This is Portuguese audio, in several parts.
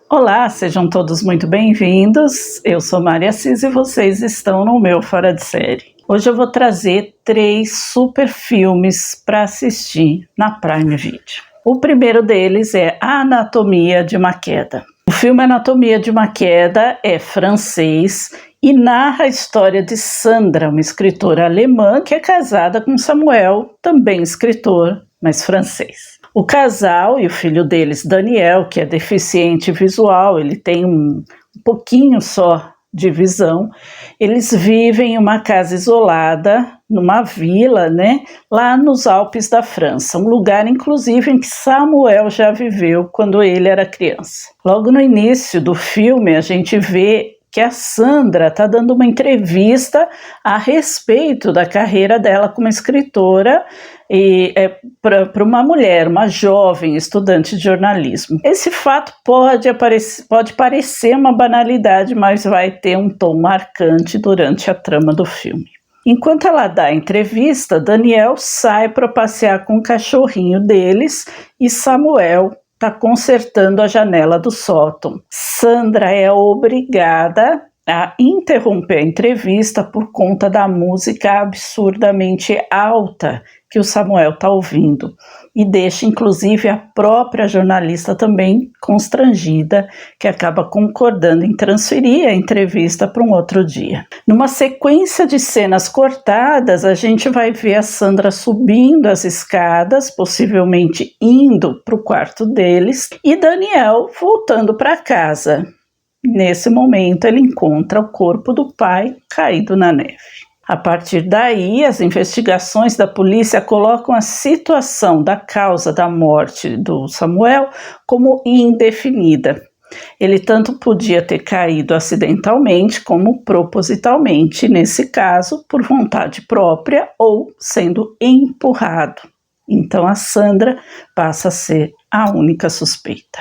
Olá, sejam todos muito bem-vindos. Eu sou Maria Assis e vocês estão no meu Fora de Série. Hoje eu vou trazer 3 super filmes para assistir na Prime Video. O primeiro deles é A Anatomia de uma Queda. O filme Anatomia de uma Queda é francês e narra a história de Sandra, uma escritora alemã que é casada com Samuel, também escritor, mas francês. O casal e o filho deles, Daniel, que é deficiente visual, ele tem um pouquinho só de visão, eles vivem em uma casa isolada, numa vila, lá nos Alpes da França, um lugar inclusive em que Samuel já viveu quando ele era criança. Logo no início do filme a gente vê que a Sandra está dando uma entrevista a respeito da carreira dela como escritora e para uma mulher, uma jovem estudante de jornalismo. Esse fato pode parecer uma banalidade, mas vai ter um tom marcante durante a trama do filme. Enquanto ela dá a entrevista, Daniel sai para passear com o cachorrinho deles e Samuel está consertando a janela do sótão. Sandra é obrigada a interromper a entrevista por conta da música absurdamente alta que o Samuel está ouvindo e deixa inclusive a própria jornalista também constrangida, que acaba concordando em transferir a entrevista para um outro dia. Numa sequência de cenas cortadas, a gente vai ver a Sandra subindo as escadas, possivelmente indo para o quarto deles, e Daniel voltando para casa. Nesse momento, ele encontra o corpo do pai caído na neve. A partir daí, as investigações da polícia colocam a situação da causa da morte do Samuel como indefinida. Ele tanto podia ter caído acidentalmente como propositalmente, nesse caso, por vontade própria ou sendo empurrado. Então, a Sandra passa a ser a única suspeita.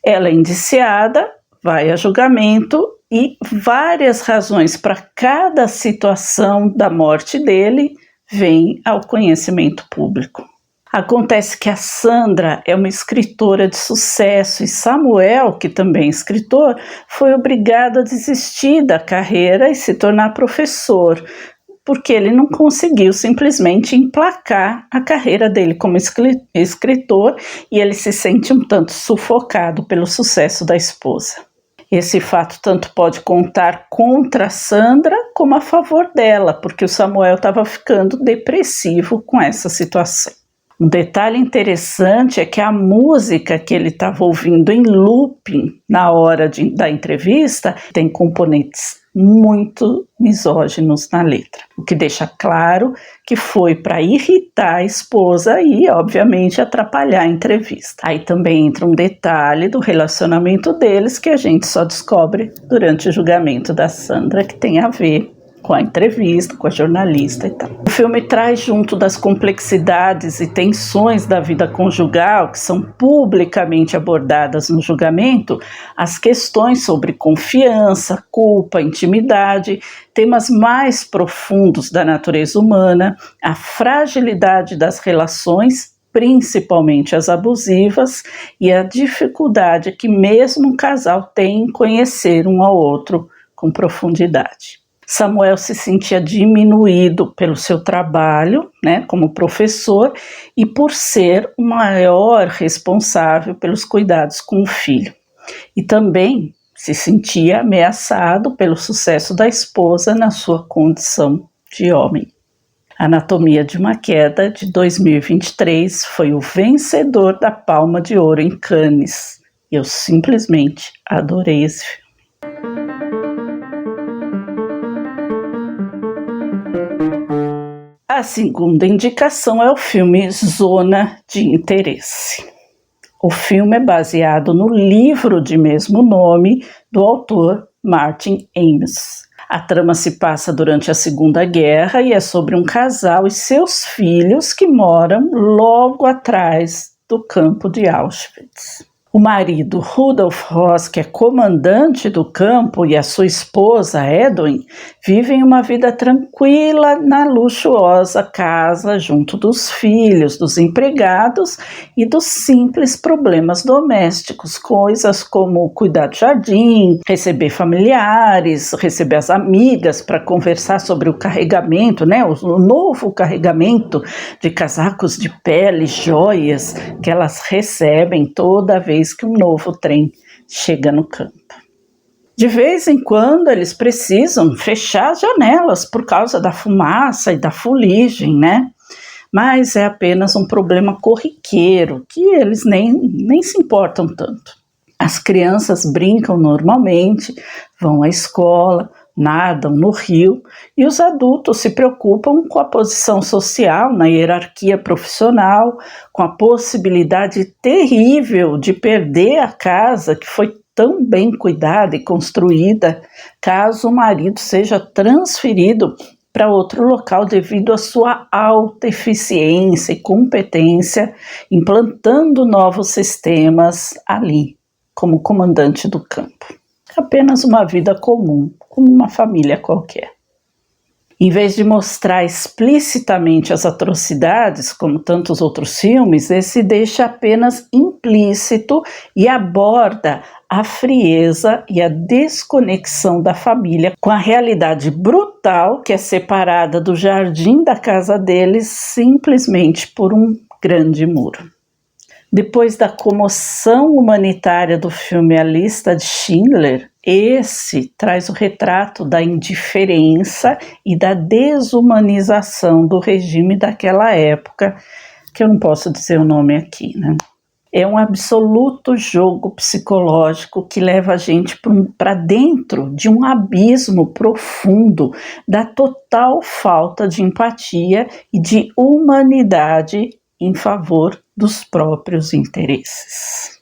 Ela é indiciada, vai a julgamento e várias razões para cada situação da morte dele vêm ao conhecimento público. Acontece que a Sandra é uma escritora de sucesso e Samuel, que também é escritor, foi obrigado a desistir da carreira e se tornar professor, porque ele não conseguiu simplesmente emplacar a carreira dele como escritor e ele se sente um tanto sufocado pelo sucesso da esposa. Esse fato tanto pode contar contra a Sandra como a favor dela, porque o Samuel estava ficando depressivo com essa situação. Um detalhe interessante é que a música que ele estava ouvindo em looping na hora da entrevista tem componentes muito misóginos na letra, o que deixa claro que foi para irritar a esposa e, obviamente, atrapalhar a entrevista. Aí também entra um detalhe do relacionamento deles que a gente só descobre durante o julgamento da Sandra, que tem a ver com a entrevista, com a jornalista e tal. O filme traz junto das complexidades e tensões da vida conjugal, que são publicamente abordadas no julgamento, as questões sobre confiança, culpa, intimidade, temas mais profundos da natureza humana, a fragilidade das relações, principalmente as abusivas, e a dificuldade que mesmo um casal tem em conhecer um ao outro com profundidade. Samuel se sentia diminuído pelo seu trabalho, como professor e por ser o maior responsável pelos cuidados com o filho. E também se sentia ameaçado pelo sucesso da esposa na sua condição de homem. Anatomia de uma Queda, de 2023, foi o vencedor da Palma de Ouro em Cannes. Eu simplesmente adorei esse filme. A segunda indicação é o filme Zona de Interesse. O filme é baseado no livro de mesmo nome do autor Martin Amis. A trama se passa durante a Segunda Guerra e é sobre um casal e seus filhos que moram logo atrás do campo de Auschwitz. O marido, Rudolf Ross, que é comandante do campo, e a sua esposa, Edwin, vivem uma vida tranquila na luxuosa casa junto dos filhos, dos empregados e dos simples problemas domésticos, coisas como cuidar do jardim, receber familiares, receber as amigas para conversar sobre o carregamento, né? O novo carregamento de casacos de pele, joias que elas recebem toda vez que um novo trem chega no campo. De vez em quando eles precisam fechar as janelas por causa da fumaça e da fuligem, né? Mas é apenas um problema corriqueiro que eles nem se importam tanto. As crianças brincam normalmente, vão à escola, nadam no rio, e os adultos se preocupam com a posição social na hierarquia profissional, com a possibilidade terrível de perder a casa que foi tão bem cuidada e construída, caso o marido seja transferido para outro local devido à sua alta eficiência e competência, implantando novos sistemas ali, como comandante do campo. Apenas uma vida comum, como uma família qualquer. Em vez de mostrar explicitamente as atrocidades, como tantos outros filmes, esse deixa apenas implícito e aborda a frieza e a desconexão da família com a realidade brutal que é separada do jardim da casa deles simplesmente por um grande muro. Depois da comoção humanitária do filme A Lista de Schindler, esse traz o retrato da indiferença e da desumanização do regime daquela época, que eu não posso dizer o nome aqui, né? É um absoluto jogo psicológico que leva a gente para dentro de um abismo profundo da total falta de empatia e de humanidade em favor dos próprios interesses,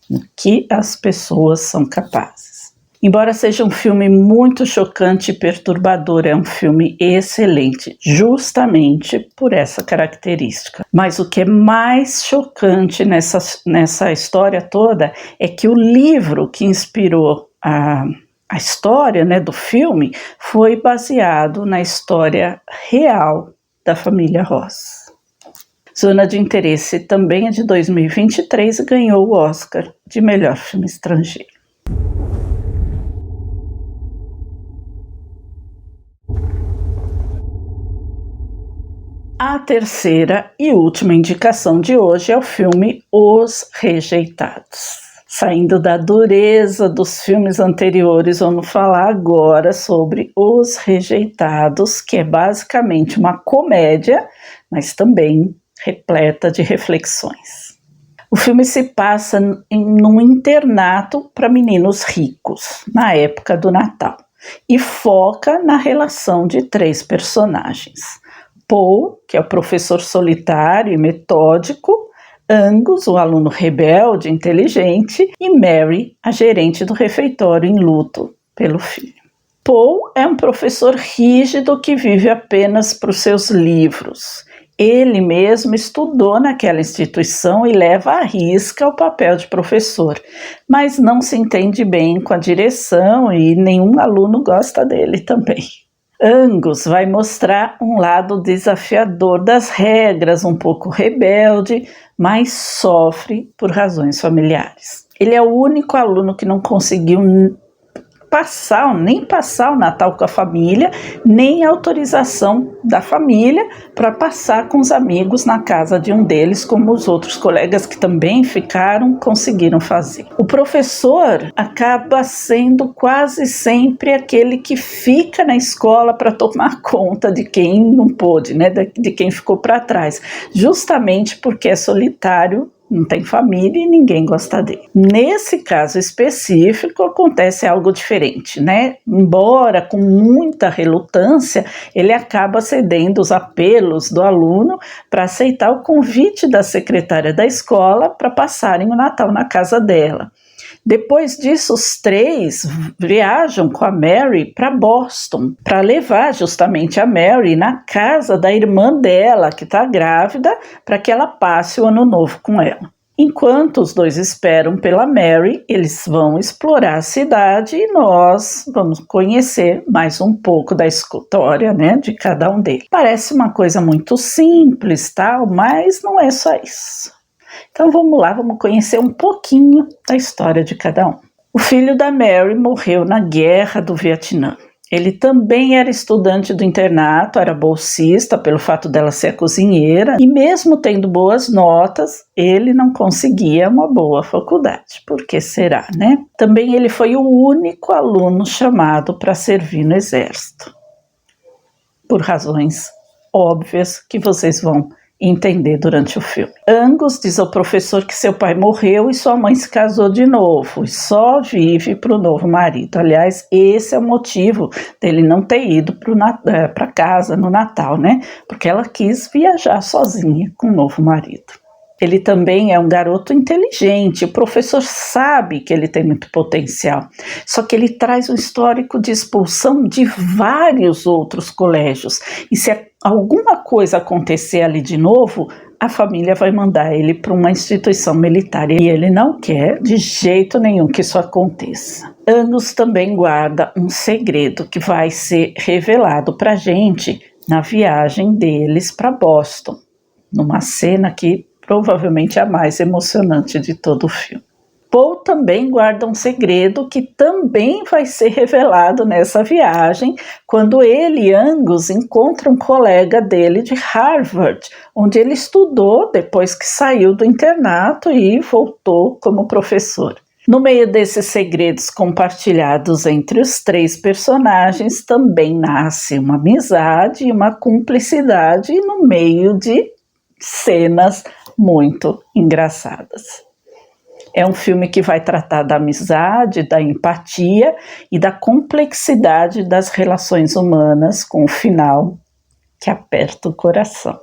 o que as pessoas são capazes. Embora seja um filme muito chocante e perturbador, é um filme excelente, justamente por essa característica. Mas o que é mais chocante nessa história toda é que o livro que inspirou a história, né, do filme foi baseado na história real da família Ross. Zona de Interesse também é de 2023 e ganhou o Oscar de melhor filme estrangeiro. A terceira e última indicação de hoje é o filme Os Rejeitados. Saindo da dureza dos filmes anteriores, vamos falar agora sobre Os Rejeitados, que é basicamente uma comédia, mas também repleta de reflexões. O filme se passa num internato para meninos ricos, na época do Natal, e foca na relação de 3 personagens. Paul, que é o professor solitário e metódico, Angus, o aluno rebelde e inteligente, e Mary, a gerente do refeitório em luto pelo filho. Paul é um professor rígido que vive apenas para os seus livros. Ele mesmo estudou naquela instituição e leva à risca o papel de professor, mas não se entende bem com a direção e nenhum aluno gosta dele também. Angus vai mostrar um lado desafiador das regras, um pouco rebelde, mas sofre por razões familiares. Ele é o único aluno que não conseguiu nem passar o Natal com a família, nem autorização da família para passar com os amigos na casa de um deles, como os outros colegas que também conseguiram fazer. O professor acaba sendo quase sempre aquele que fica na escola para tomar conta de quem não pôde, né, de quem ficou para trás, justamente porque é solitário, não tem família e ninguém gosta dele. Nesse caso específico, acontece algo diferente, né? Embora com muita relutância, ele acaba cedendo os apelos do aluno para aceitar o convite da secretária da escola para passarem o Natal na casa dela. Depois disso, os 3 viajam com a Mary para Boston, para levar justamente a Mary na casa da irmã dela, que está grávida, para que ela passe o ano novo com ela. Enquanto os dois esperam pela Mary, eles vão explorar a cidade e nós vamos conhecer mais um pouco da história, né, de cada um deles. Parece uma coisa muito simples, tal, mas não é só isso. Então vamos lá, vamos conhecer um pouquinho da história de cada um. O filho da Mary morreu na Guerra do Vietnã. Ele também era estudante do internato, era bolsista pelo fato dela ser a cozinheira, e mesmo tendo boas notas, ele não conseguia uma boa faculdade. Por que será, né? Também ele foi o único aluno chamado para servir no exército. Por razões óbvias que vocês vão entender durante o filme. Angus diz ao professor que seu pai morreu e sua mãe se casou de novo e só vive para o novo marido. Aliás, esse é o motivo dele não ter ido para casa no Natal, né? Porque ela quis viajar sozinha com o novo marido. Ele também é um garoto inteligente, o professor sabe que ele tem muito potencial, só que ele traz um histórico de expulsão de vários outros colégios, e se alguma coisa acontecer ali de novo, a família vai mandar ele para uma instituição militar, e ele não quer de jeito nenhum que isso aconteça. Angus também guarda um segredo que vai ser revelado para a gente na viagem deles para Boston, numa cena que provavelmente a mais emocionante de todo o filme. Paul também guarda um segredo que também vai ser revelado nessa viagem, quando ele e Angus encontram um colega dele de Harvard, onde ele estudou depois que saiu do internato e voltou como professor. No meio desses segredos compartilhados entre os três personagens, também nasce uma amizade e uma cumplicidade no meio de cenas muito engraçadas. É um filme que vai tratar da amizade, da empatia e da complexidade das relações humanas, com um final que aperta o coração.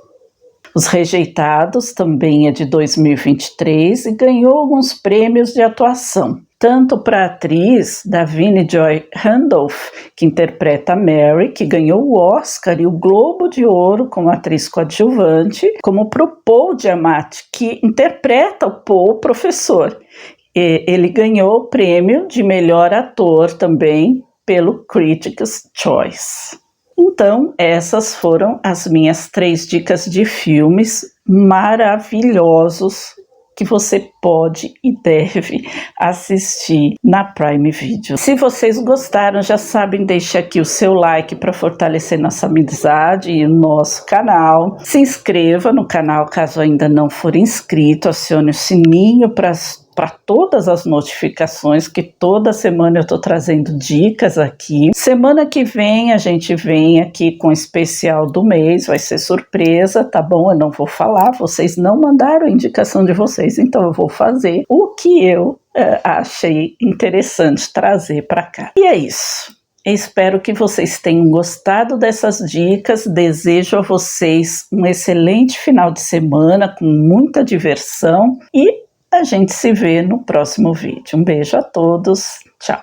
Os Rejeitados também é de 2023 e ganhou alguns prêmios de atuação, tanto para a atriz Davine Joy Randolph, que interpreta a Mary, que ganhou o Oscar e o Globo de Ouro como atriz coadjuvante, como para o Paul Giamatti, que interpreta o Paul professor. Ele ganhou o prêmio de melhor ator também pelo Critics' Choice. Então, essas foram as minhas 3 dicas de filmes maravilhosos que você pode e deve assistir na Prime Video. Se vocês gostaram, já sabem, deixe aqui o seu like para fortalecer nossa amizade e o nosso canal. Se inscreva no canal caso ainda não for inscrito, acione o sininho para todas as notificações, que toda semana eu estou trazendo dicas aqui. Semana que vem a gente vem aqui com o especial do mês, vai ser surpresa, tá bom? Eu não vou falar, vocês não mandaram a indicação de vocês, então eu vou fazer o que eu achei interessante trazer para cá. E é isso. Espero que vocês tenham gostado dessas dicas, desejo a vocês um excelente final de semana, com muita diversão, e a gente se vê no próximo vídeo. Um beijo a todos, tchau!